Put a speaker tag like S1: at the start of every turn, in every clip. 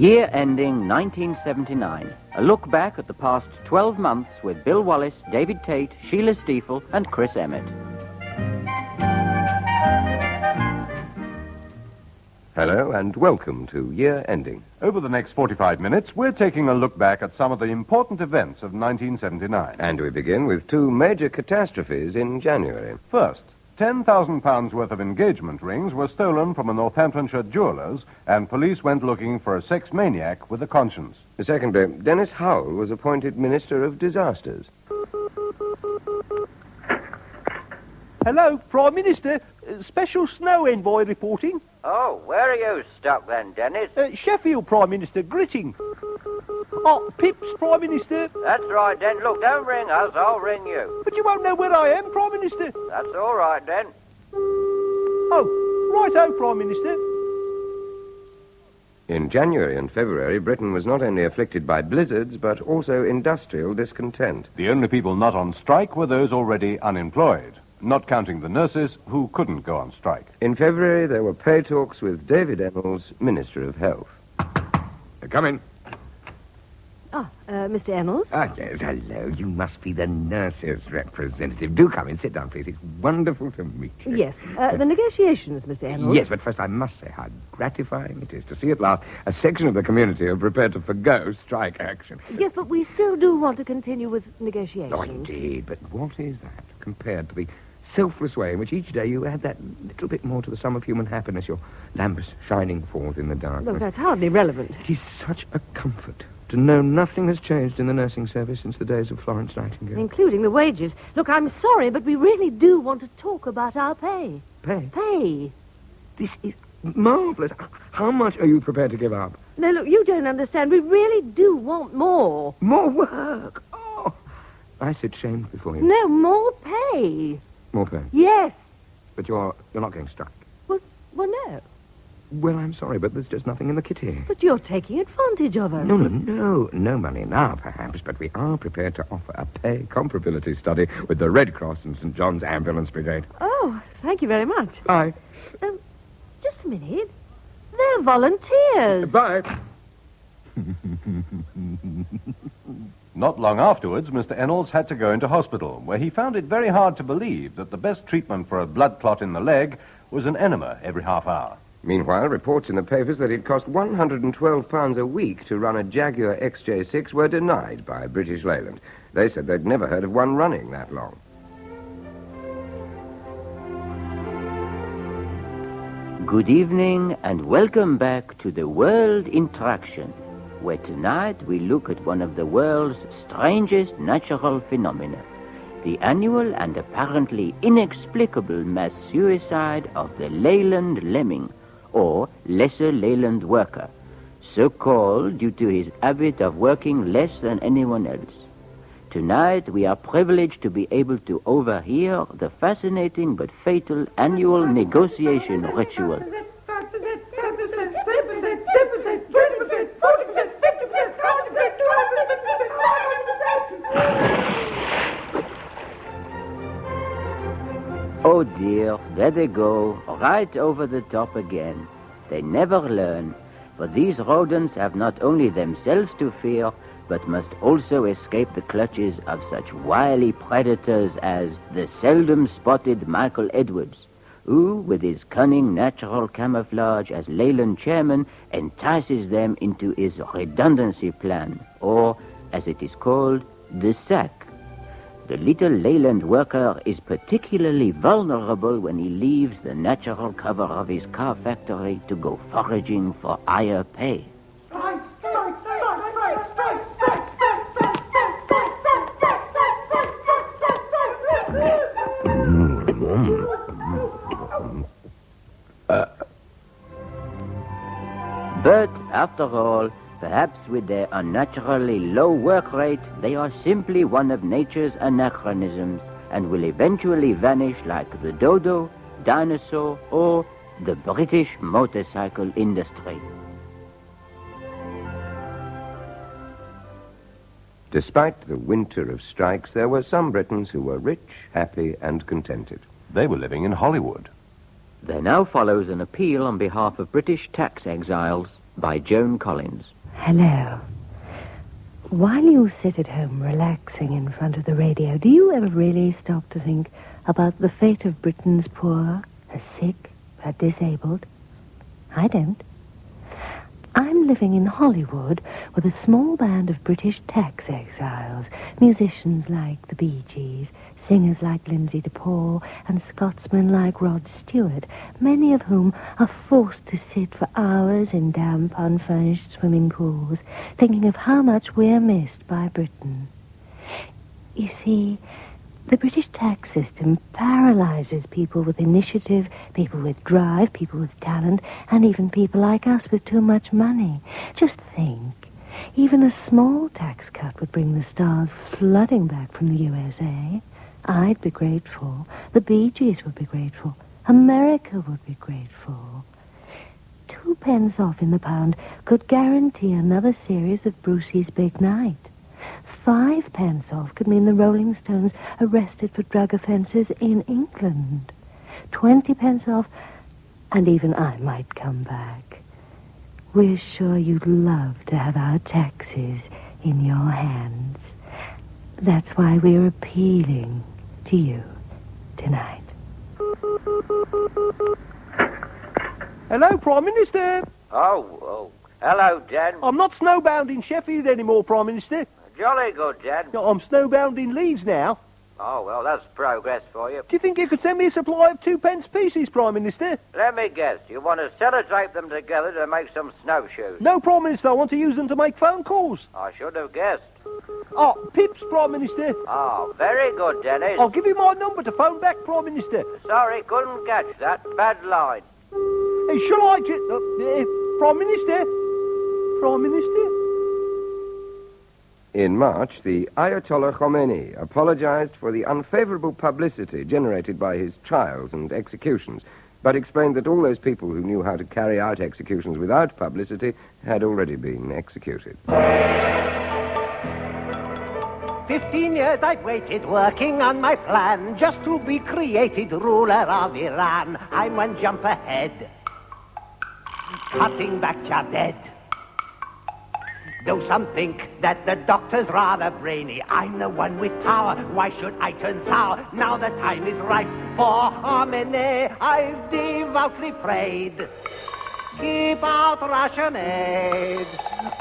S1: Year ending 1979. A look back at the past 12 months with Bill Wallis, David Tate, Sheila Steafel, and Chris Emmett.
S2: Hello and welcome to Year Ending.
S3: Over the next 45 minutes, we're taking a look back at some of the important events of 1979.
S2: And we begin with two major catastrophes in January.
S3: First, £10,000 worth of engagement rings were stolen from a Northamptonshire jeweller's, and police went looking for a sex maniac with a conscience.
S2: Secondly, Dennis Howell was appointed Minister of Disasters.
S4: Hello, Prime Minister. Special snow envoy reporting.
S1: Oh, where are you stuck then, Dennis?
S4: Sheffield, Prime Minister, Gritting. Oh, Pips, Prime Minister.
S1: That's right, then. Look, don't ring us, I'll ring you.
S4: But you won't know where I am, Prime Minister.
S1: That's all right, then.
S4: Oh, righto, Prime Minister.
S2: In January and February, Britain was not only afflicted by blizzards, but also industrial discontent.
S3: The only people not on strike were those already unemployed, not counting the nurses who couldn't go on strike.
S2: In February, there were pay talks with David Emmett, Minister of Health.
S5: Come in.
S6: Mr. Emmett?
S5: Yes, hello. You must be the nurses' representative. Do come in. Sit down, please. It's wonderful to meet you.
S6: Yes. The negotiations, Mr. Emmett.
S5: Yes, but first I must say how gratifying it is to see at last a section of the community are prepared to forgo strike action.
S6: Yes, but we still do want to continue with negotiations.
S5: Oh, indeed. But what is that compared to the selfless way in which each day you add that little bit more to the sum of human happiness, your lamps shining forth in the darkness?
S6: Look, that's hardly relevant.
S5: It is such a comfort to know nothing has changed in the nursing service since the days of Florence Nightingale.
S6: Including the wages. Look, I'm sorry, but we really do want to talk about our pay.
S5: Pay?
S6: Pay.
S5: This is marvellous. How much are you prepared to give up?
S6: No, look, you don't understand. We really do want more.
S5: More work? Oh, I sit shamed before you.
S6: No, more pay.
S5: More pay?
S6: Yes.
S5: But you're not going to strike.
S6: Well, no.
S5: Well, I'm sorry, but there's just nothing in the kitty.
S6: But you're taking advantage of us.
S5: No money now, perhaps, but we are prepared to offer a pay comparability study with the Red Cross and St. John's Ambulance Brigade.
S6: Oh, thank you very much.
S5: Bye.
S6: Just a minute. They're volunteers.
S5: Bye.
S3: Not long afterwards, Mr. Ennals had to go into hospital, where he found it very hard to believe that the best treatment for a blood clot in the leg was an enema every half hour.
S2: Meanwhile, reports in the papers that it cost £112 a week to run a Jaguar XJ6 were denied by British Leyland. They said they'd never heard of one running that long.
S1: Good evening and welcome back to the World in Traction, where tonight we look at one of the world's strangest natural phenomena, the annual and apparently inexplicable mass suicide of the Leyland lemming, or lesser Leyland worker, so called due to his habit of working less than anyone else. Tonight we are privileged to be able to overhear the fascinating but fatal annual negotiation ritual. Oh dear, there they go, right over the top again. They never learn, for these rodents have not only themselves to fear, but must also escape the clutches of such wily predators as the seldom spotted Michael Edwards, who, with his cunning natural camouflage as Leyland chairman, entices them into his redundancy plan, or, as it is called, the sack. The little Leyland worker is particularly vulnerable when he leaves the natural cover of his car factory to go foraging for higher pay. But, after all, perhaps with their unnaturally low work rate, they are simply one of nature's anachronisms and will eventually vanish like the dodo, dinosaur, or the British motorcycle industry.
S2: Despite the winter of strikes, there were some Britons who were rich, happy, and contented.
S3: They were living in Hollywood.
S1: There now follows an appeal on behalf of British tax exiles. by Joan Collins.
S7: Hello. While you sit at home relaxing in front of the radio, do you ever really stop to think about the fate of Britain's poor, the sick, the disabled? I don't. I'm living in Hollywood with a small band of British tax exiles, musicians like the Bee Gees, singers like Lindsay DePaul, and Scotsmen like Rod Stewart, many of whom are forced to sit for hours in damp, unfurnished swimming pools, thinking of how much we're missed by Britain. You see, the British tax system paralyzes people with initiative, people with drive, people with talent, and even people like us with too much money. Just think, even a small tax cut would bring the stars flooding back from the USA. I'd be grateful. The Bee Gees would be grateful. America would be grateful. 2 pence off in the pound could guarantee another series of Brucey's Big Night. 5 pence off could mean the Rolling Stones arrested for drug offences in England. 20 pence off, and even I might come back. We're sure you'd love to have our taxes in your hands. That's why we're appealing to you tonight.
S4: Hello, Prime Minister.
S1: Oh, hello, Dan.
S4: I'm not snowbound in Sheffield anymore, Prime Minister.
S1: Jolly good, Dan.
S4: No, I'm snowbound in Leeds now.
S1: Oh, well, that's progress for you.
S4: Do you think you could send me a supply of 2 pence pieces, Prime Minister?
S1: Let me guess, you want to sellotape them together to make some snowshoes?
S4: No, Prime Minister, I want to use them to make phone calls.
S1: I should have guessed.
S4: Oh, Pips, Prime Minister.
S1: Oh, very good, Dennis.
S4: I'll give you my number to phone back, Prime Minister.
S1: Sorry, couldn't catch that. Bad line.
S4: Hey, shall I just... Prime Minister? Prime Minister?
S2: In March, the Ayatollah Khomeini apologized for the unfavorable publicity generated by his trials and executions, but explained that all those people who knew how to carry out executions without publicity had already been executed.
S8: 15 years I've waited, working on my plan, just to be created ruler of Iran. I'm one jump ahead, cutting back your dead. Though some think that the doctor's rather brainy, I'm the one with power, why should I turn sour? Now the time is ripe for harmony, I've devoutly prayed. Keep out Russian aid,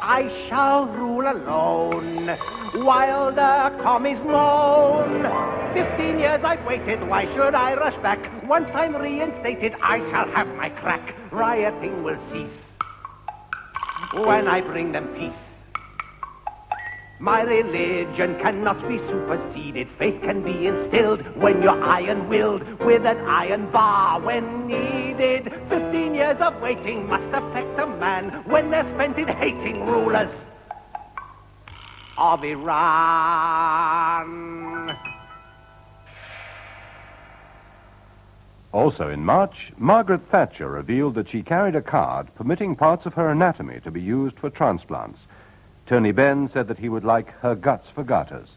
S8: I shall rule alone, while the commies moan. 15 years I've waited, why should I rush back? Once I'm reinstated, I shall have my crack. Rioting will cease when I bring them peace. My religion cannot be superseded. Faith can be instilled when you're iron-willed, with an iron bar when needed. 15 years of waiting must affect a man when they're spent in hating rulers of Iran.
S3: Also in March, Margaret Thatcher revealed that she carried a card permitting parts of her anatomy to be used for transplants. Tony Benn said that he would like her guts for garters.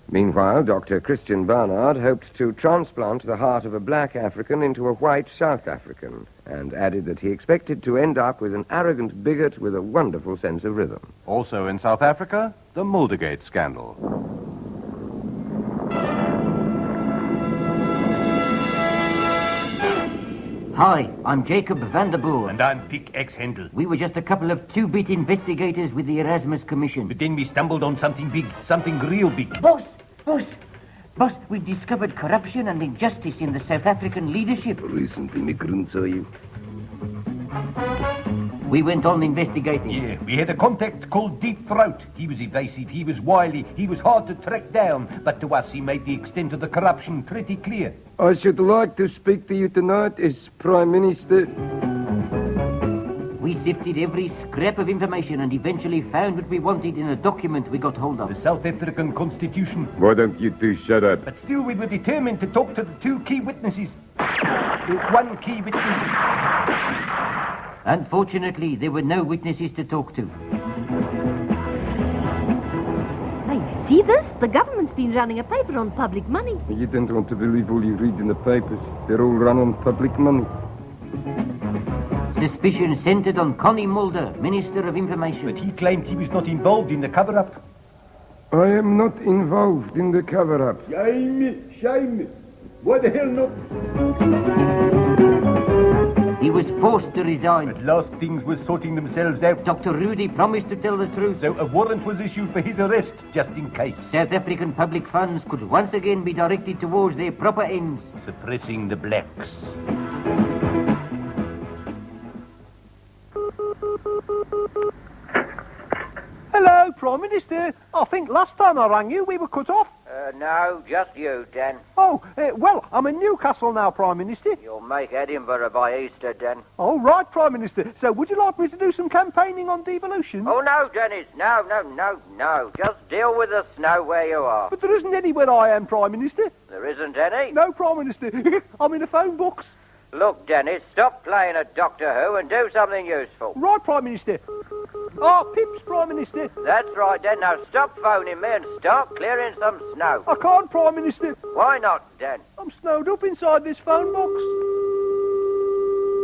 S2: Meanwhile, Dr. Christian Barnard hoped to transplant the heart of a black African into a white South African, and added that he expected to end up with an arrogant bigot with a wonderful sense of rhythm.
S3: Also in South Africa, the Muldergate scandal.
S1: Hi, I'm Jacob van der Boer.
S9: And I'm Pick X-Handle.
S1: We were just a couple of two-bit investigators with the Erasmus Commission.
S9: But then we stumbled on something big, something real big.
S1: Boss, we discovered corruption and injustice in the South African leadership.
S10: Recent immigrants, are you?
S1: We went on investigating.
S9: Yeah, we had a contact called Deep Throat. He was evasive, he was wily, he was hard to track down, but to us he made the extent of the corruption pretty clear.
S10: I should like to speak to you tonight as Prime Minister.
S1: We sifted every scrap of information and eventually found what we wanted in a document we got hold of.
S9: The South African Constitution.
S10: Why don't you two shut up?
S9: But still we were determined to talk to the two key witnesses. One key witness.
S1: Unfortunately, there were no witnesses to talk to.
S6: Hey, see this? The government's been running a paper on public money.
S10: You don't want to believe all you read in the papers. They're all run on public money.
S1: Suspicion centered on Connie Mulder, Minister of Information.
S9: But he claimed he was not involved in the cover-up.
S10: I am not involved in the cover-up.
S4: Shame. Why the hell not?
S1: He was forced to resign.
S9: At last things were sorting themselves out.
S1: Dr. Rudy promised to tell the truth.
S9: So a warrant was issued for his arrest, just in case.
S1: South African public funds could once again be directed towards their proper ends.
S9: Suppressing the blacks.
S4: Hello, Prime Minister. I think last time I rang you, we were cut off.
S1: No, just you, Dan.
S4: Oh, well, I'm in Newcastle now, Prime Minister.
S1: You'll make Edinburgh by Easter, Dan.
S4: Oh, right, Prime Minister. So would you like me to do some campaigning on devolution?
S1: Oh, no, Dennis. No. Just deal with the snow where you are.
S4: But there isn't any where I am, Prime Minister.
S1: There isn't any?
S4: No, Prime Minister. I'm in the phone books.
S1: Look, Dennis, stop playing at Doctor Who and do something useful.
S4: Right, Prime Minister. Oh, Pips, Prime Minister.
S1: That's right, Dan. Now stop phoning me and start clearing some snow.
S4: I can't, Prime Minister.
S1: Why not, Dan?
S4: I'm snowed up inside this phone box.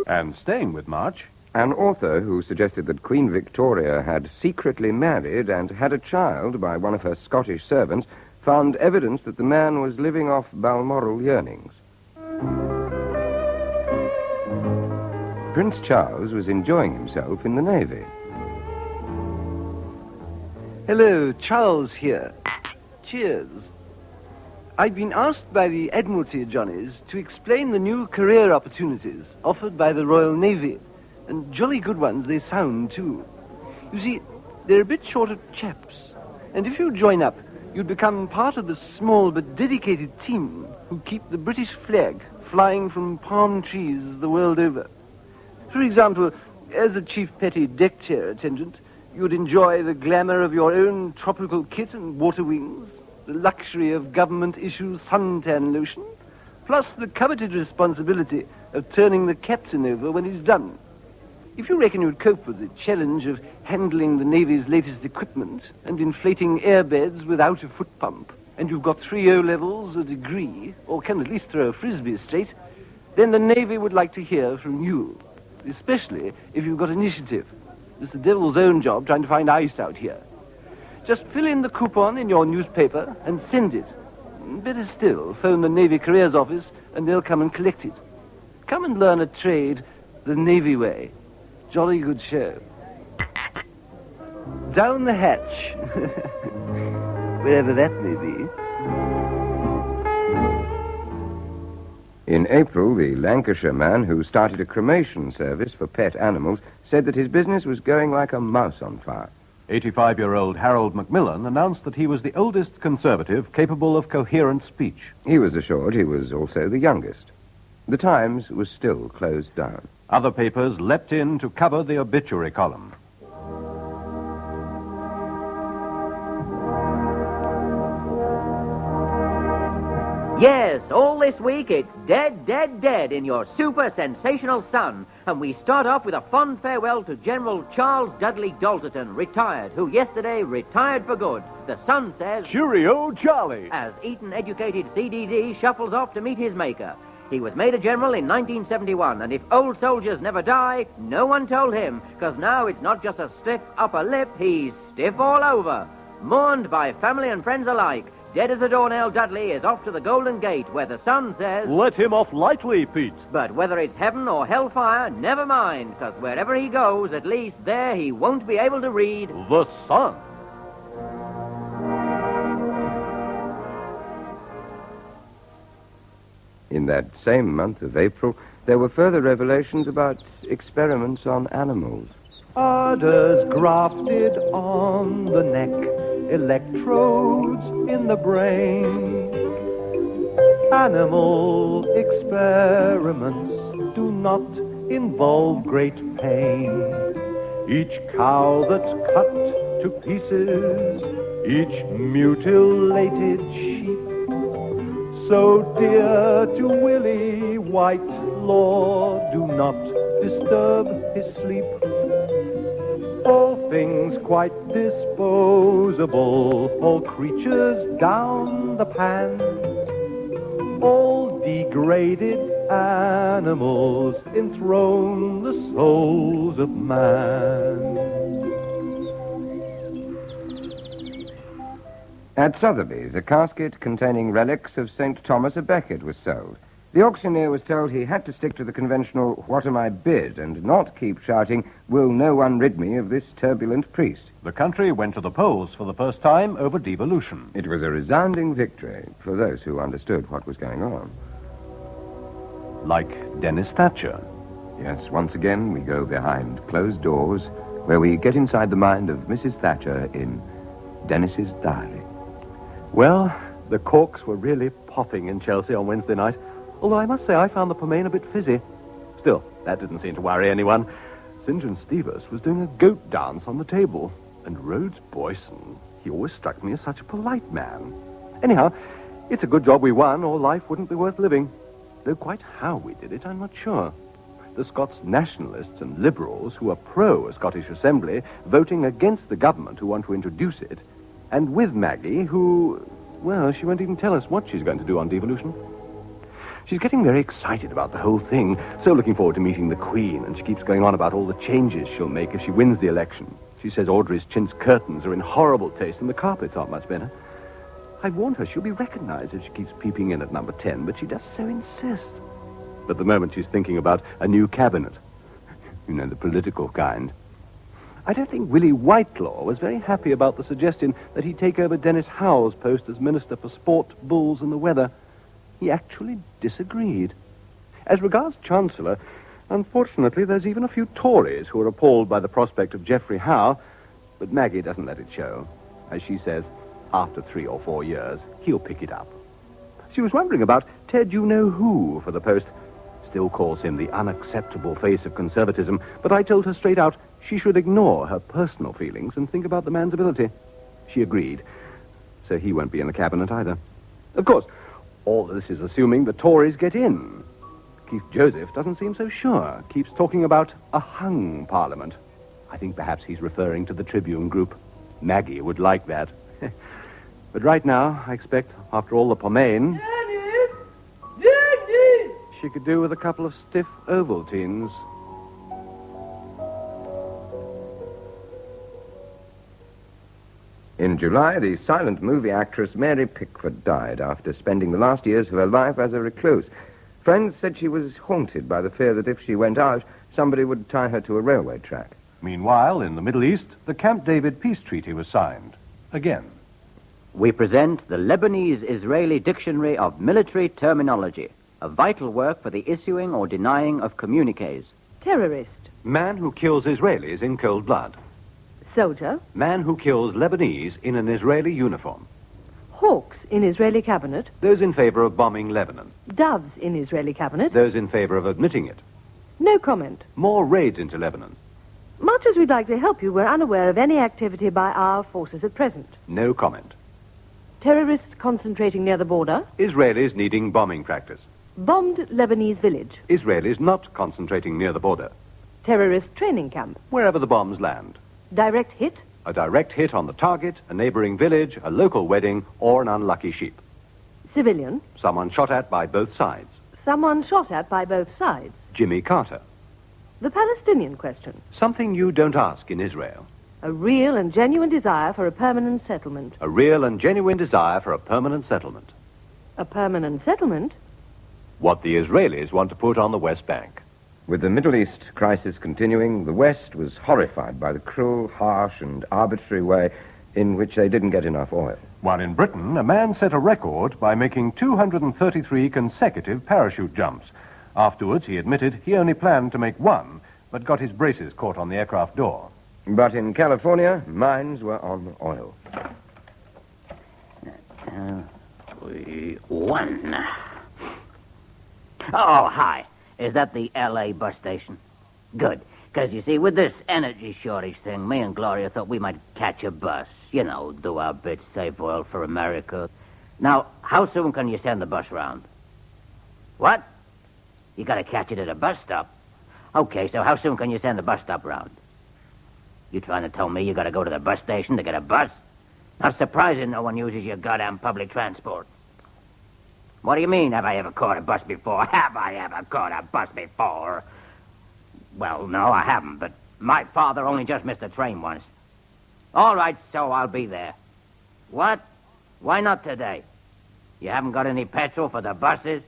S3: And staying with March,
S2: An author who suggested that Queen Victoria had secretly married and had a child by one of her Scottish servants found evidence that the man was living off Balmoral yearnings. Prince Charles was enjoying himself in the Navy.
S11: Hello, Charles here. Cheers. I've been asked by the Admiralty Johnnies to explain the new career opportunities offered by the Royal Navy, and jolly good ones they sound, too. You see, they're a bit short of chaps, and if you join up, you'd become part of the small but dedicated team who keep the British flag flying from palm trees the world over. For example, as a chief petty deck chair attendant, you'd enjoy the glamour of your own tropical kit and water wings, the luxury of government-issue suntan lotion, plus the coveted responsibility of turning the captain over when he's done. If you reckon you'd cope with the challenge of handling the Navy's latest equipment and inflating airbeds without a foot pump, and you've got 3 O-levels, a degree, or can at least throw a frisbee straight, then the Navy would like to hear from you, especially if you've got initiative. It's the devil's own job trying to find ice out here. Just fill in the coupon in your newspaper and send it. Better still, phone the Navy Careers Office and they'll come and collect it. Come and learn a trade the Navy way. Jolly good show. Down the hatch. Wherever that may be.
S2: In April, the Lancashire man who started a cremation service for pet animals said that his business was going like a mouse on fire.
S3: 85-year-old Harold Macmillan announced that he was the oldest Conservative capable of coherent speech.
S2: He was assured he was also the youngest. The Times was still closed down.
S3: Other papers leapt in to cover the obituary column.
S1: Yes, all this week it's dead, dead, dead in your super sensational Sun. And we start off with a fond farewell to General Charles Dudley Dalterton, retired, who yesterday retired for good. The Sun says,
S4: Cheerio, Charlie.
S1: As Eton-educated CDD shuffles off to meet his maker. He was made a general in 1971, and if old soldiers never die, no one told him, because now it's not just a stiff upper lip, he's stiff all over. Mourned by family and friends alike, dead as a doornail, Dudley is off to the Golden Gate, where the Sun says,
S4: Let him off lightly, Pete.
S1: But whether it's heaven or hellfire, never mind, because wherever he goes, at least there he won't be able to read
S4: The Sun.
S2: In that same month of April, there were further revelations about experiments on animals.
S11: Udders grafted on the neck, electrodes in the brain. Animal experiments do not involve great pain. Each cow that's cut to pieces, each mutilated sheep, so dear to Willie Whitelaw, do not disturb his sleep. All things quite disposable, all creatures down the pan, all
S3: Degraded animals enthrone the souls of man.
S2: At Sotheby's, a casket containing relics of St. Thomas a Becket was sold. The auctioneer was told he had to stick to the conventional, "What am I bid?" and not keep shouting, "Will no one rid me of this turbulent priest?"
S3: The country went to the polls for the first time over devolution.
S2: It was a resounding victory for those who understood what was going on.
S3: Like Dennis Thatcher.
S2: Yes, once again we go behind closed doors, where we get inside the mind of Mrs. Thatcher in Dennis's diary.
S3: Well, the corks were really popping in Chelsea on Wednesday night, although I must say I found the pomain a bit fizzy. Still, that didn't seem to worry anyone. St. John Stevens was doing a goat dance on the table, and Rhodes Boyson, he always struck me as such a polite man. Anyhow, it's a good job we won, or life wouldn't be worth living. Though quite how we did it, I'm not sure. The Scots nationalists and liberals who are pro a Scottish Assembly voting against the government who want to introduce it, and with Maggie who, well, she won't even tell us what she's going to do on devolution. She's getting very excited about the whole thing, so looking forward to meeting the Queen, and she keeps going on about all the changes she'll make if she wins the election. She says Audrey's chintz curtains are in horrible taste and the carpets aren't much better. I've warned her she'll be recognized if she keeps peeping in at number 10, but she does so insist. At the moment she's thinking about a new cabinet. You know, the political kind. I don't think Willie Whitelaw was very happy about the suggestion that he take over Dennis Howe's post as Minister for Sport, Bulls and the Weather. He actually disagreed. As regards Chancellor, unfortunately there's even a few Tories who are appalled by the prospect of Geoffrey Howe, but Maggie doesn't let it show. As she says, after 3 or 4 years, he'll pick it up. She was wondering about Ted You-Know-Who for the post. Still calls him the unacceptable face of conservatism, but I told her straight out she should ignore her personal feelings and think about the man's ability. She agreed, so he won't be in the cabinet either. Of course, all this is assuming the Tories get in. Keith Joseph doesn't seem so sure, keeps talking about a hung parliament. I think perhaps he's referring to the Tribune group. Maggie would like that. But right now, I expect, after all the pomain, she could do with a couple of stiff Ovaltines.
S2: In July, the silent movie actress Mary Pickford died after spending the last years of her life as a recluse. Friends said she was haunted by the fear that if she went out, somebody would tie her to a railway track.
S3: Meanwhile, in the Middle East, the Camp David peace treaty was signed. Again.
S1: We present the Lebanese-Israeli Dictionary of Military Terminology, a vital work for the issuing or denying of communiques.
S6: Terrorist.
S3: Man who kills Israelis in cold blood.
S6: Soldier.
S3: Man who kills Lebanese in an Israeli uniform.
S6: Hawks in Israeli cabinet.
S3: Those in favor of bombing Lebanon.
S6: Doves in Israeli cabinet.
S3: Those in favor of admitting it.
S6: No comment.
S3: More raids into Lebanon.
S6: Much as we'd like to help you, we're unaware of any activity by our forces at present.
S3: No comment.
S6: Terrorists concentrating near the border.
S3: Israelis needing bombing practice.
S6: Bombed Lebanese village.
S3: Israelis not concentrating near the border.
S6: Terrorist training camp.
S3: Wherever the bombs land.
S6: Direct hit.
S3: A direct hit on the target, a neighboring village, a local wedding, or an unlucky sheep.
S6: Civilian.
S3: Someone shot at by both sides.
S6: Someone shot at by both sides.
S3: Jimmy Carter.
S6: The Palestinian question.
S3: Something you don't ask in Israel.
S6: A real and genuine desire for a permanent settlement.
S3: A real and genuine desire for a permanent settlement.
S6: A permanent settlement?
S3: What the Israelis want to put on the West Bank.
S2: With the Middle East crisis continuing, the West was horrified by the cruel, harsh, and arbitrary way in which they didn't get enough oil.
S3: While in Britain, a man set a record by making 233 consecutive parachute jumps. Afterwards, he admitted he only planned to make one, but got his braces caught on the aircraft door.
S2: But in California, mines were on oil.
S1: One. Oh, hi. Is that the L.A. bus station? Good. Because, you see, with this energy shortage thing, me and Gloria thought we might catch a bus. You know, do our bit, save oil for America. Now, how soon can you send the bus round? What? You gotta catch it at a bus stop. Okay, so how soon can you send the bus stop round? You trying to tell me you gotta go to the bus station to get a bus? Not surprising no one uses your goddamn public transport. What do you mean, have I ever caught a bus before? Have I ever caught a bus before? Well, no, I haven't, but my father only just missed a train once. All right, so I'll be there. What? Why not today? You haven't got any petrol for the buses?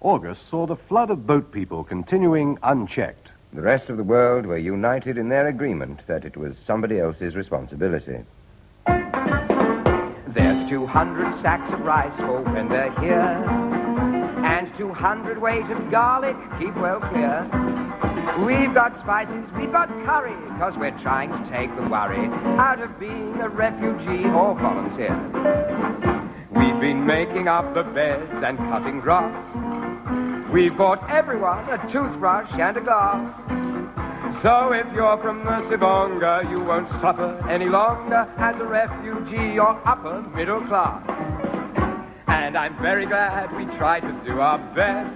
S3: August saw the flood of boat people continuing unchecked.
S2: The rest of the world were united in their agreement that it was somebody else's responsibility.
S5: There's 200 sacks of rice for when they're here, and 200 weight of garlic, keep well clear. We've got spices, we've got curry, 'cause we're trying to take the worry out of being a refugee or volunteer. We've been making up the beds and cutting grass. We've bought everyone a toothbrush and a glass. So if you're from the Sibonga, you won't suffer any longer as a refugee or upper middle class. And I'm very glad we tried to do our best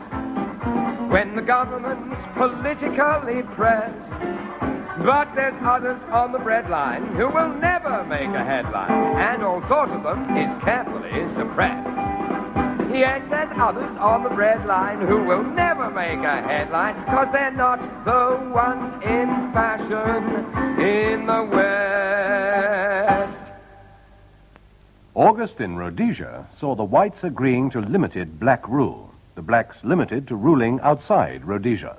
S5: when the government's politically pressed. But there's others on the breadline who will never make a headline, and all sorts of them is carefully suppressed. Yes, there's others on the breadline who will never make a headline, 'cause they're not the ones in fashion in the West.
S3: August in Rhodesia saw the whites agreeing to limited black rule, the blacks limited to ruling outside Rhodesia.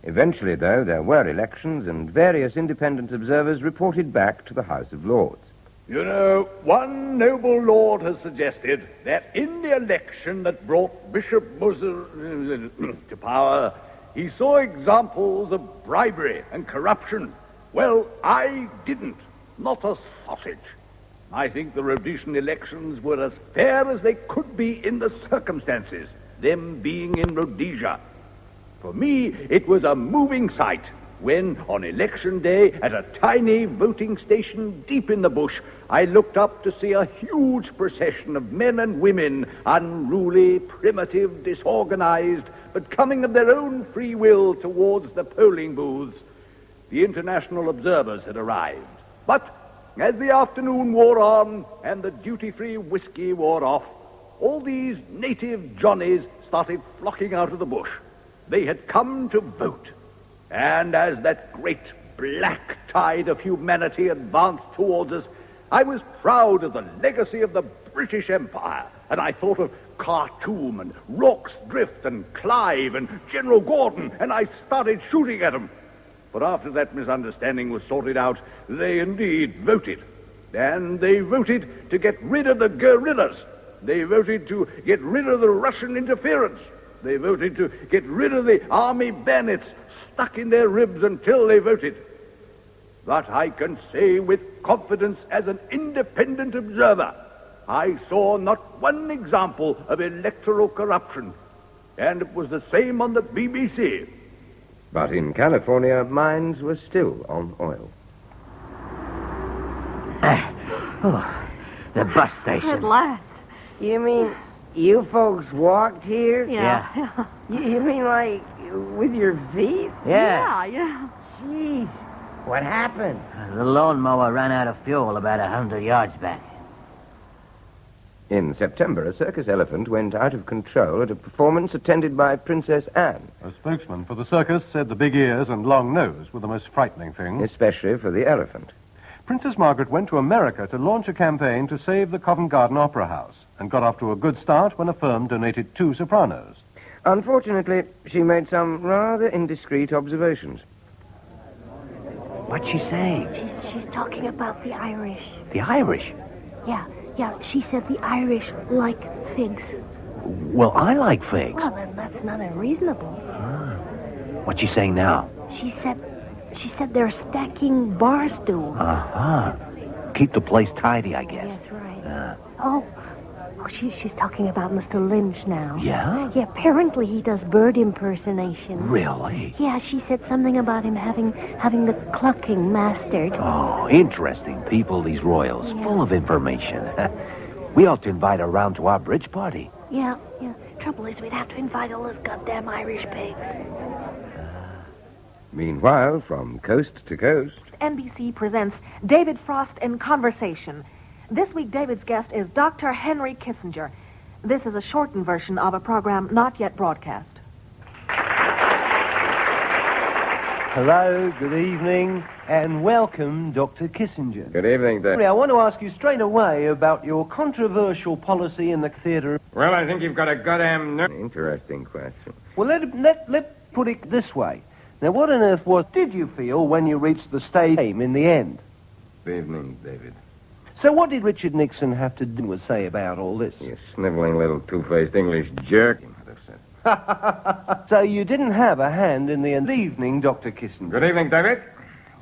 S2: Eventually, though, there were elections, and various independent observers reported back to the House of Lords.
S4: You know, one noble lord has suggested that in the election that brought Bishop Moser to power, he saw examples of bribery and corruption. Well, I didn't. Not a sausage. I think the Rhodesian elections were as fair as they could be in the circumstances, them being in Rhodesia. For me, it was a moving sight when, on election day, at a tiny voting station deep in the bush, I looked up to see a huge procession of men and women, unruly, primitive, disorganized, but coming of their own free will towards the polling booths. The international observers had arrived. But as the afternoon wore on and the duty-free whiskey wore off, all these native Johnnies started flocking out of the bush. They had come to vote. And as that great black tide of humanity advanced towards us, I was proud of the legacy of the British Empire, and I thought of Khartoum and Rorke's Drift and Clive and General Gordon, and I started shooting at them. But after that misunderstanding was sorted out, they indeed voted. And they voted to get rid of the guerrillas. They voted to get rid of the Russian interference. They voted to get rid of the army bayonets stuck in their ribs until they voted. But I can say with confidence as an independent observer, I saw not one example of electoral corruption. And it was the same on the BBC.
S2: But in California, minds were still on oil.
S1: The bus station.
S6: At last.
S12: You mean you folks walked here?
S6: Yeah.
S12: You mean like with your feet?
S6: Yeah.
S12: Jeez, what happened?
S1: The lawnmower ran out of fuel about 100 yards back.
S2: In September, a circus elephant went out of control at a performance attended by Princess Anne.
S3: A spokesman for the circus said the big ears and long nose were the most frightening thing.
S2: Especially for the elephant.
S3: Princess Margaret went to America to launch a campaign to save the Covent Garden Opera House and got off to a good start when a firm donated 2 sopranos.
S2: Unfortunately, she made some rather indiscreet observations.
S8: What'd she say?
S7: She's talking about the Irish.
S8: The Irish?
S7: Yeah, she said the Irish like figs.
S8: Well, I like figs.
S7: Well, then that's not unreasonable.
S8: What's she saying now?
S7: She said they're stacking bar stools.
S8: Keep the place tidy, I guess.
S7: Yes, right. She's talking about Mr. Lynch now.
S8: Yeah?
S7: Yeah, apparently he does bird impersonations.
S8: Really?
S7: Yeah, she said something about him having the clucking mastered.
S8: Oh, interesting people, these royals.
S7: Yeah.
S8: Full of information. We ought to invite her around to our bridge party.
S7: Yeah. Trouble is, we'd have to invite all those goddamn Irish pigs.
S2: Meanwhile, from coast to coast...
S13: NBC presents David Frost in Conversation. This week, David's guest is Dr. Henry Kissinger. This is a shortened version of a program not yet broadcast.
S11: Hello, good evening, and welcome, Dr. Kissinger.
S2: Good evening, Dave.
S11: I want to ask you straight away about your controversial policy in the theatre.
S2: Well, I think you've got a goddamn interesting question.
S11: Well, let's put it this way. Now, what on earth did you feel when you reached the stage in the end?
S2: Good evening, David.
S11: So what did Richard Nixon have to do or say about all this?
S2: You sniveling little two-faced English jerk, you might have said.
S11: So you didn't have a hand in the end. Good evening, Dr. Kissinger.
S2: Good evening, David.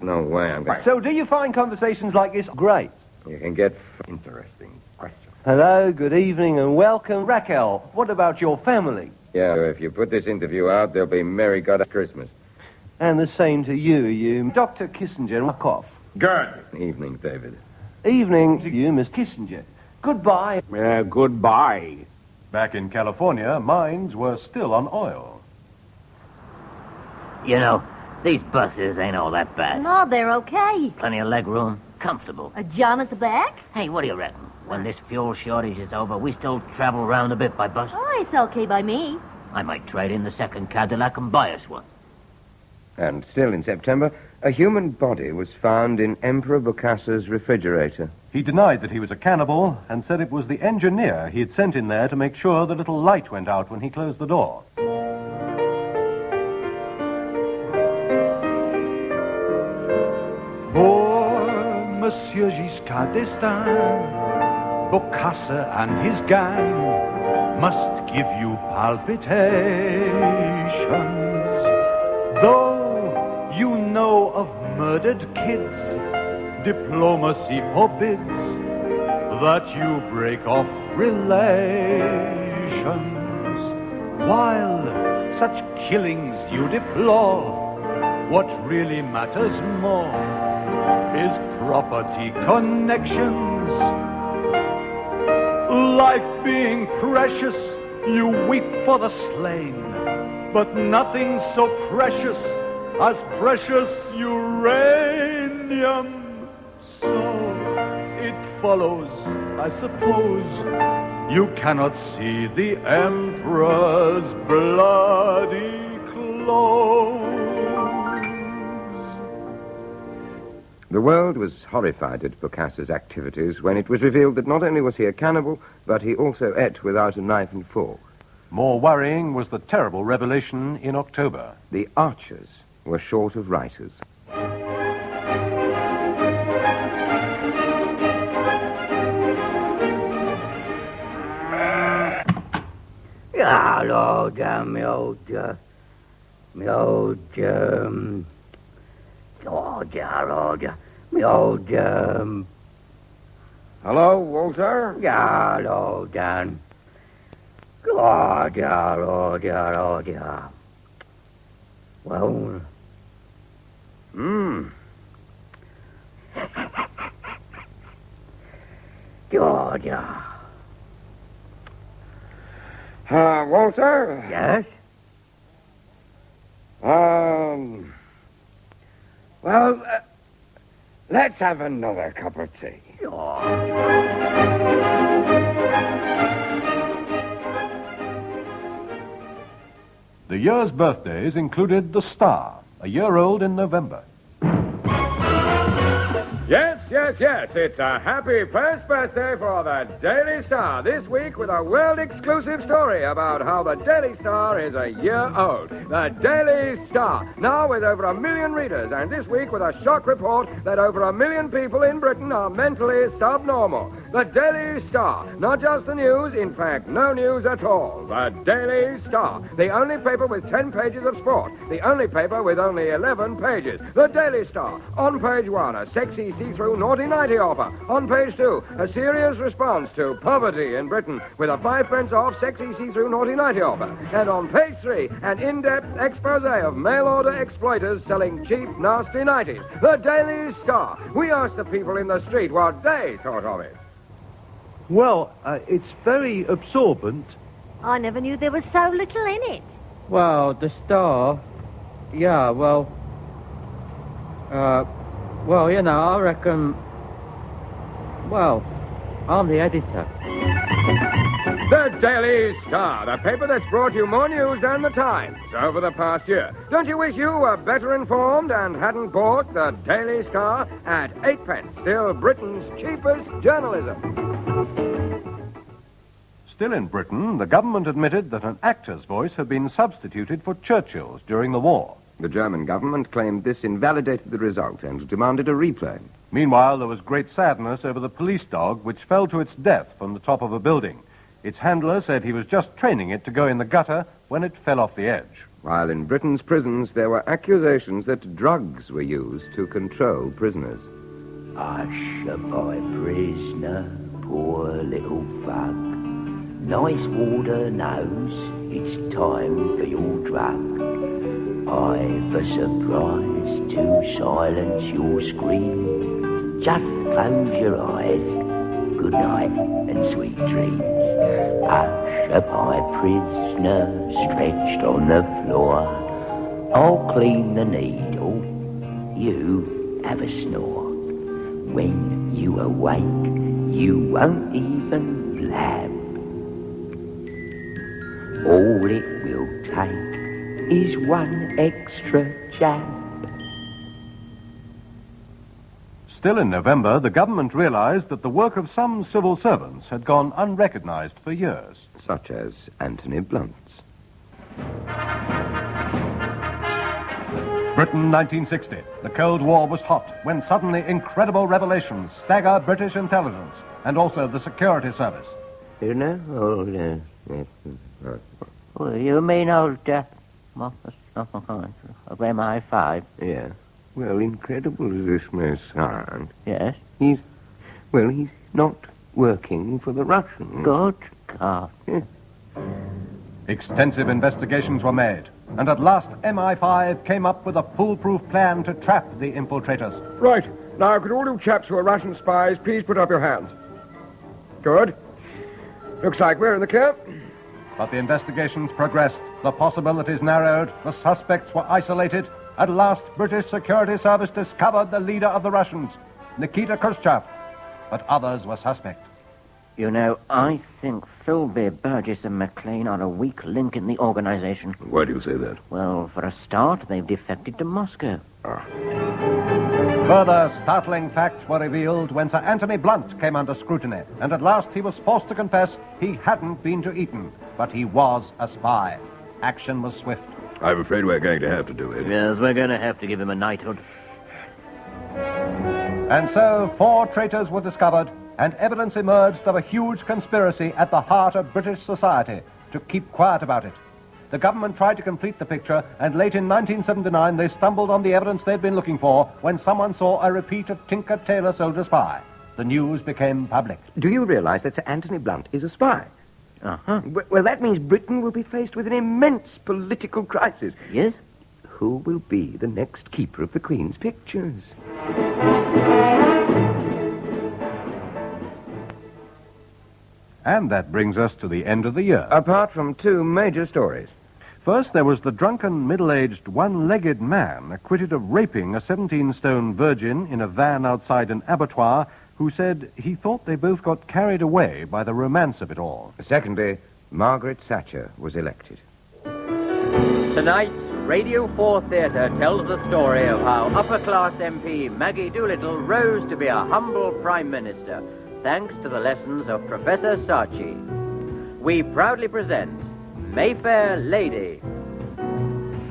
S2: No way, I'm going.
S11: So do you find conversations like this great?
S2: You can get interesting questions.
S11: Hello, good evening, and welcome. Raquel, what about your family?
S2: Yeah, if you put this interview out, there'll be Merry God Christmas.
S11: And the same to you. Dr. Kissinger, knock off.
S2: Good evening, David.
S11: Evening to you, Miss Kissinger. Goodbye.
S3: Goodbye. Back in California, mines were still on oil.
S1: You know, these buses ain't all that bad.
S6: No, they're okay.
S1: Plenty of leg room, comfortable.
S6: A John at the back?
S1: Hey, what do you reckon? When this fuel shortage is over, we still travel around a bit by bus?
S6: Oh, it's okay by me.
S1: I might trade in the second Cadillac and buy us one.
S2: And still in September, a human body was found in Emperor Bokassa's refrigerator.
S3: He denied that he was a cannibal and said it was the engineer he had sent in there to make sure the little light went out when he closed the door.
S14: Poor Monsieur Giscard d'Estaing, Bokassa and his gang must give you palpitations. Though you know of murdered kids, diplomacy forbids that you break off relations. While such killings you deplore, what really matters more is property connections. Life being precious, you weep for the slain, but nothing so precious as precious uranium. So it follows, I suppose, you cannot see the Emperor's bloody clothes.
S2: The world was horrified at Bokassa's activities when it was revealed that not only was he a cannibal, but he also ate without a knife and fork.
S3: More worrying was the terrible revelation in October.
S2: The archers were short of writers.
S1: Yeah, Lord, me old,
S2: Hello, Walter?
S1: Yeah, Lord, Dan. God, yeah, Lord, yeah. Well, Georgia.
S2: Walter?
S1: Yes?
S2: Well, let's have another cup of tea.
S3: The year's birthdays included the Star, a year old in November.
S2: Yes, it's a happy first birthday for the Daily Star. This week with a world-exclusive story about how the Daily Star is a year old. The Daily Star, now with over 1 million readers, and this week with a shock report that over 1 million people in Britain are mentally subnormal. The Daily Star, not just the news, in fact, no news at all. The Daily Star, the only paper with 10 pages of sport, the only paper with only 11 pages. The Daily Star, on page 1, a sexy see-through naughty-nighty offer. On page 2, a serious response to poverty in Britain with a 5 pence off sexy see-through naughty-nighty offer. And on page 3, an in-depth expose of mail-order exploiters selling cheap, nasty nighties. The Daily Star. We asked the people in the street what they thought of it.
S11: Well, it's very absorbent.
S6: I never knew there was so little in it.
S1: Well, the Star, yeah, well, you know, I reckon, well, I'm the editor.
S2: The Daily Star, the paper that's brought you more news than the Times over the past year. Don't you wish you were better informed and hadn't bought the Daily Star at 8p, still Britain's cheapest journalism?
S3: Still in Britain, the government admitted that an actor's voice had been substituted for Churchill's during the war.
S2: The German government claimed this invalidated the result and demanded a replay.
S3: Meanwhile, there was great sadness over the police dog, which fell to its death from the top of a building. Its handler said he was just training it to go in the gutter when it fell off the edge.
S2: While in Britain's prisons, there were accusations that drugs were used to control prisoners.
S15: Hush, my prisoner, poor little fuck. Nice water knows it's time for your drug. I've a surprise to silence your screams. Just close your eyes. Good night and sweet dreams. Hush, my prisoner, stretched on the floor. I'll clean the needle. You have a snore. When you awake, you won't even blab. All it will take is one extra jab.
S3: Still in November, the government realized that the work of some civil servants had gone unrecognized for years.
S2: Such as Anthony Blunt's.
S3: Britain, 1960. The Cold War was hot when suddenly incredible revelations stagger British intelligence and also the security service.
S1: You know? Oh, you mean old, MI5?
S2: Yeah. Well, incredible as this may sound.
S1: Yes?
S2: He's not working for the Russians.
S1: Good God.
S2: Yeah.
S3: Extensive investigations were made, and at last MI5 came up with a foolproof plan to trap the infiltrators.
S2: Right. Now, could all you chaps who are Russian spies please put up your hands? Good. Looks like we're in the clear.
S3: But the investigations progressed, the possibilities narrowed, the suspects were isolated. At last, British Security Service discovered the leader of the Russians, Nikita Khrushchev. But others were suspect.
S1: You know, I think Philby, Burgess and McLean are a weak link in the organization.
S2: Why do you say that?
S1: Well, for a start, they've defected to Moscow.
S3: Further startling facts were revealed when Sir Anthony Blunt came under scrutiny, and at last he was forced to confess he hadn't been to Eton, but he was a spy. Action was swift.
S2: I'm afraid we're going to have to do it.
S1: Yes, we're going to have to give him a knighthood.
S3: And so 4 traitors were discovered, and evidence emerged of a huge conspiracy at the heart of British society to keep quiet about it. The government tried to complete the picture, and late in 1979 they stumbled on the evidence they'd been looking for when someone saw a repeat of Tinker Tailor Soldier Spy. The news became public.
S12: Do you realize that Sir Anthony Blunt is a spy?
S1: Uh-huh.
S12: Well, that means Britain will be faced with an immense political crisis.
S1: Yes?
S12: Who will be the next keeper of the Queen's pictures?
S3: And that brings us to the end of the year.
S2: Apart from 2 major stories.
S3: First, there was the drunken, middle-aged, one-legged man acquitted of raping a 17-stone virgin in a van outside an abattoir who said he thought they both got carried away by the romance of it all.
S2: Secondly, Margaret Thatcher was elected.
S1: Tonight, Radio 4 Theatre tells the story of how upper-class MP Maggie Doolittle rose to be a humble Prime Minister, thanks to the lessons of Professor Saatchi. We proudly present Mayfair Lady.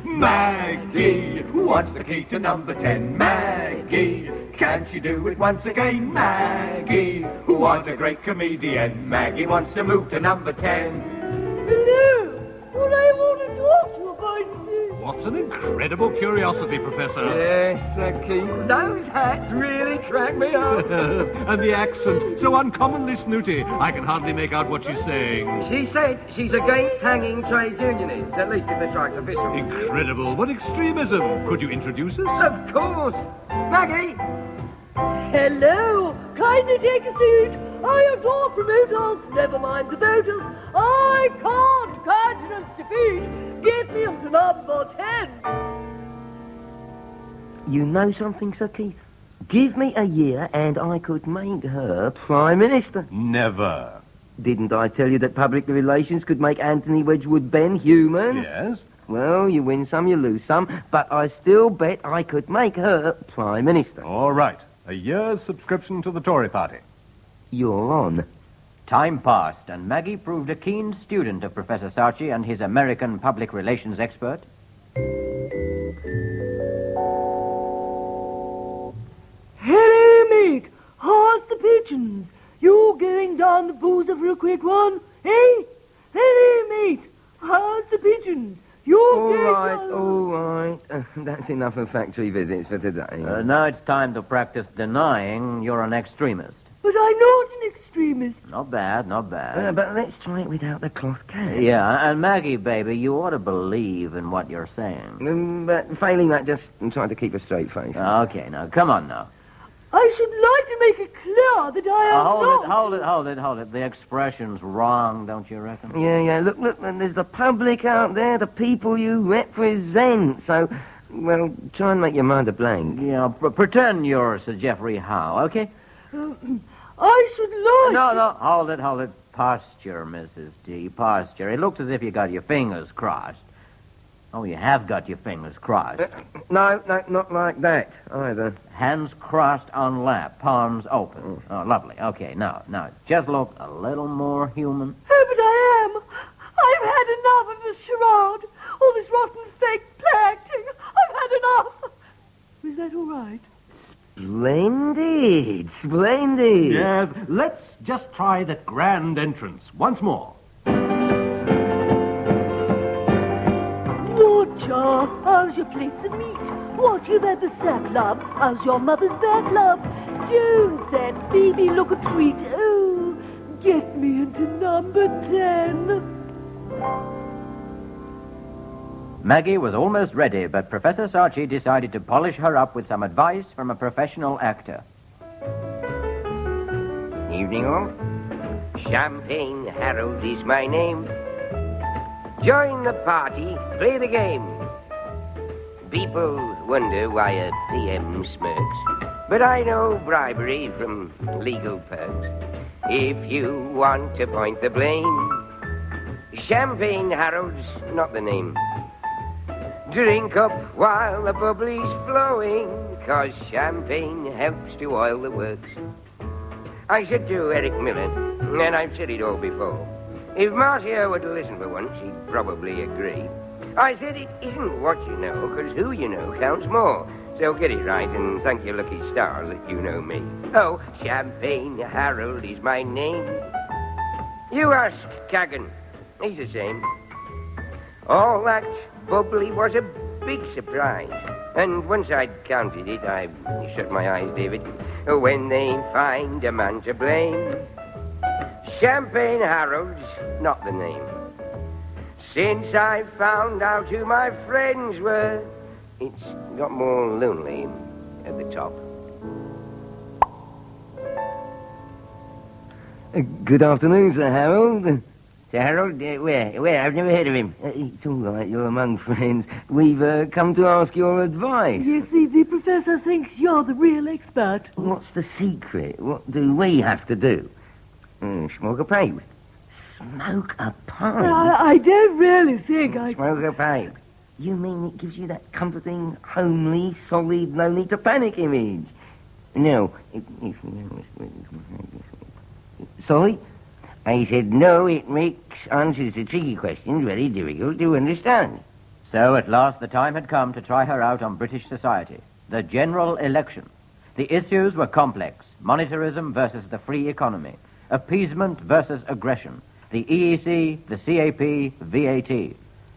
S16: Maggie, what's the key to number 10? Maggie, can she do it once again? Maggie, what a great comedian. Maggie wants to move to number 10.
S6: Hello, what I want to talk to you about is...
S14: What's an incredible curiosity, Professor?
S10: Yes, Keith, those hats really crack me up.
S14: And the accent, so uncommonly snooty, I can hardly make out what she's saying.
S10: She said she's against hanging trade unionists, at least if the strike's official.
S14: Incredible. What extremism. Could you introduce us?
S10: Of course. Maggie!
S6: Hello, kindly take a seat. I am talk promoters, never mind the voters. I can't countenance defeat. Get me up to number 10.
S12: You know something, Sir Keith? Give me a year and I could make her Prime Minister.
S3: Never.
S2: Didn't I tell you that public relations could make Anthony Wedgwood Ben human?
S3: Yes?
S2: Well, you win some, you lose some, but I still bet I could make her Prime Minister.
S3: All right. A year's subscription to the Tory party.
S2: You're on.
S1: Time passed, and Maggie proved a keen student of Professor Sarchi and his American public relations expert.
S6: Hello, mate. How's the pigeons? You going down the boozer for a quick one? Eh? Hello, mate. How's the pigeons? You
S2: All right. That's enough of factory visits for today.
S1: Now it's time to practice denying you're an extremist.
S6: But I'm not an extremist.
S1: Not bad, not bad.
S2: But let's try it without the cloth cap.
S1: Yeah, and Maggie, baby, you ought to believe in what you're saying.
S2: But failing that, just try to keep a straight face.
S1: Okay, now, come on now.
S6: I should like to make it clear that I am
S1: Hold it. The expression's wrong, don't you reckon?
S2: Yeah. Look, there's the public out there, the people you represent. So, well, try and make your mind a blank.
S1: Yeah, pretend you're Sir Geoffrey Howe, okay?
S6: I should like...
S1: No, hold it. Posture, Mrs. D, posture. It looks as if you got your fingers crossed. Oh, you have got your fingers crossed.
S2: No, not like that, either.
S1: Hands crossed on lap, palms open. Oh, lovely. Okay, now, just look a little more human.
S6: Oh, but I am. I've had enough of this charade. All this rotten fake play acting. I've had enough. Is that all right?
S2: Splendid.
S9: Yes, let's just try that grand entrance once more.
S6: Cha, how's your plates of meat? What, you've had the sack, love? How's your mother's back, love? Don't that baby look a treat? Oh, get me into number 10.
S1: Maggie was almost ready, but Professor Sarchi decided to polish her up with some advice from a professional actor.
S15: Evening all. Champagne Harold is my name. Join the party, play the game. People wonder why a PM smirks, but I know bribery from legal perks. If you want to point the blame, Champagne Harold's not the name. Drink up while the bubbly's flowing, 'cause champagne helps to oil the works. I said to Eric Miller, and I've said it all before, if Marcia were to listen for once, she'd probably agree. I said it isn't what you know, 'cause who you know counts more. So get it right and thank your lucky stars that you know me. Oh, Champagne Harold is my name. You ask Kagan, he's the same. All that bubbly was a big surprise. And once I'd counted it, I shut my eyes, David. When they find a man to blame, Champagne Harold's not the name. Since I found out who my friends were, it's got more lonely at the top.
S2: Good afternoon, Sir Harold.
S15: Sir Harold? Where? I've never heard of him.
S2: It's all right, you're among friends. We've come to ask your advice.
S6: You see, the professor thinks you're the real expert.
S2: What's the secret? What do we have to do? Smoke a pipe. Smoke a pipe?
S6: I don't really think I...
S15: Smoke a pipe.
S2: You mean it gives you that comforting, homely, solid, no need to panic image? No. Sorry?
S15: I said no, it makes answers to tricky questions very difficult to understand.
S1: So at last the time had come to try her out on British society. The general election. The issues were complex. Monetarism versus the free economy. Appeasement versus aggression. The EEC, the CAP, VAT.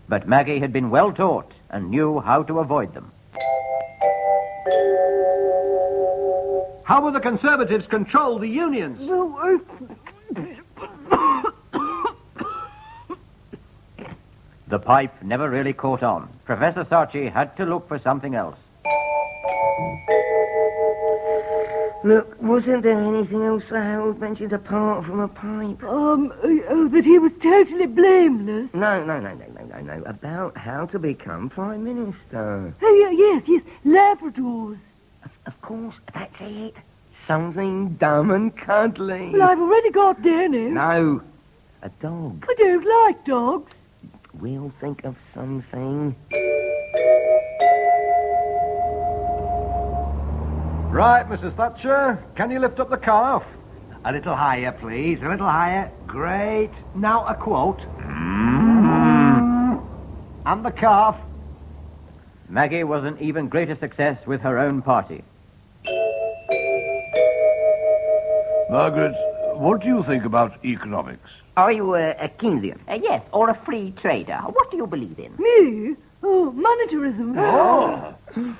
S1: But Maggie had been well taught and knew how to avoid them.
S9: How will the Conservatives control the unions?
S1: The pipe never really caught on. Professor Sarchi had to look for something else.
S2: Look, wasn't there anything else Harold mentioned apart from a pipe?
S6: That he was totally blameless.
S2: No. About how to become Prime Minister.
S6: Oh, yes, Labradors.
S2: Of course, that's it.
S12: Something dumb and cuddly.
S6: Well, I've already got Dennis.
S12: No, a dog.
S6: I don't like dogs.
S12: We'll think of something.
S3: Right, Mrs. Thatcher, can you lift up the calf?
S8: A little higher, please. A little higher. Great. Now a quote.
S3: And the calf.
S1: Maggie was an even greater success with her own party.
S4: Margaret, what do you think about economics?
S12: Are you a Keynesian?
S17: Yes, or a free trader. What do you believe in?
S6: Me? Oh, monetarism.
S4: Oh,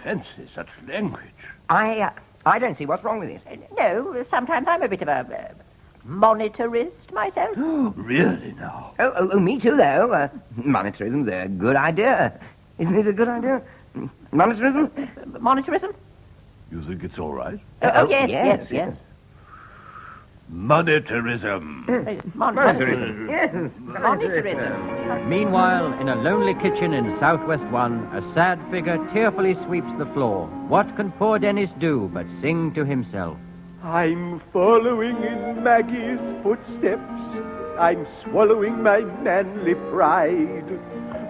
S4: fancy such language.
S12: I don't see what's wrong with it.
S17: No, sometimes I'm a bit of a monetarist myself.
S4: Really now?
S12: Oh, me too, though. Monetarism's a good idea. Isn't it a good idea? Monetarism?
S17: Monetarism?
S4: You think it's all right?
S17: Yes.
S4: Monetarism.
S12: Monetarism. Yes.
S17: Monetarism.
S1: Meanwhile, in a lonely kitchen in Southwest 1, a sad figure tearfully sweeps the floor. What can poor Dennis do but sing to himself?
S14: I'm following in Maggie's footsteps. I'm swallowing my manly pride.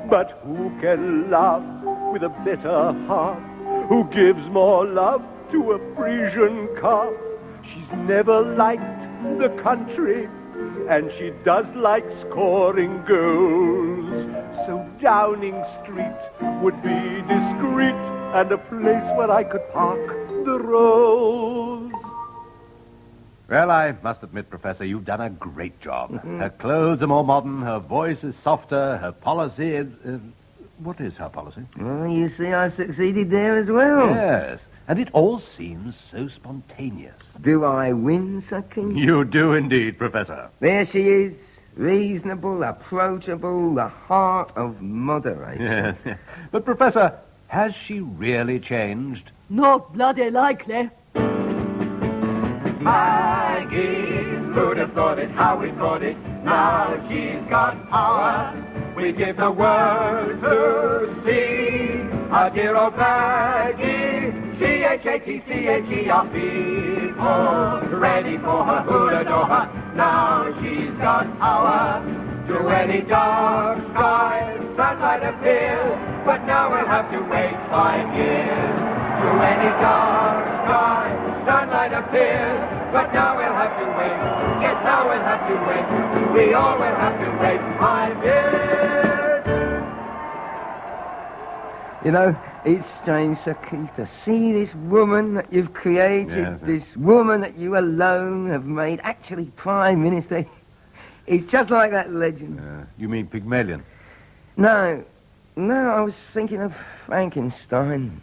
S14: But who can laugh with a better heart? Who gives more love to a Parisian calf? She's never liked the country, and she does like scoring goals. So Downing Street would be discreet and a place where I could park the Rolls.
S3: Well, I must admit, Professor, you've done a great job. Her clothes are more modern, her voice is softer, her policy is... what is her policy?
S12: Well, you see, I've succeeded there as well.
S3: Yes, and it all seems so spontaneous.
S12: Do I win, Sir King?
S3: You do indeed, Professor.
S12: There she is, reasonable, approachable, the heart of moderation.
S3: Yes. But, Professor, has she really changed?
S6: Not bloody likely.
S16: Maggie, who'd have thought it, how we thought it, now she's got power. We give the world to see our dear old Maggie. C-H-A-T-C-H-E, our people ready for her, who'll adore her. Now she's got power. Through any dark sky, sunlight appears, but now we'll have to wait 5 years. Through any dark sky, sunlight appears, but now we'll have to wait. Yes, now we'll have to wait. We all will have to wait 5 years.
S12: You know, it's strange, Sir Keith, to see this woman that you've created, this woman that you alone have made actually Prime Minister. It's just like that legend.
S3: You mean Pygmalion?
S12: No, I was thinking of Frankenstein.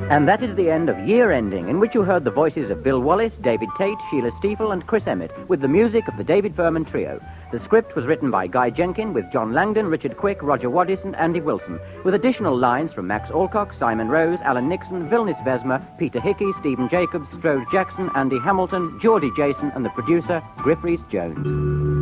S1: And that is the end of Year Ending, in which you heard the voices of Bill Wallis, David Tate, Sheila Steafel, and Chris Emmett, with the music of the David Firman Trio. The script was written by Guy Jenkin, with John Langdon, Richard Quick, Roger Waddis, and Andy Wilson, with additional lines from Max Alcock, Simon Rose, Alan Nixon, Vilnius Vesma, Peter Hickey, Stephen Jacobs, Strode Jackson, Andy Hamilton, Geordie Jason, and the producer, Griff Rhys Jones.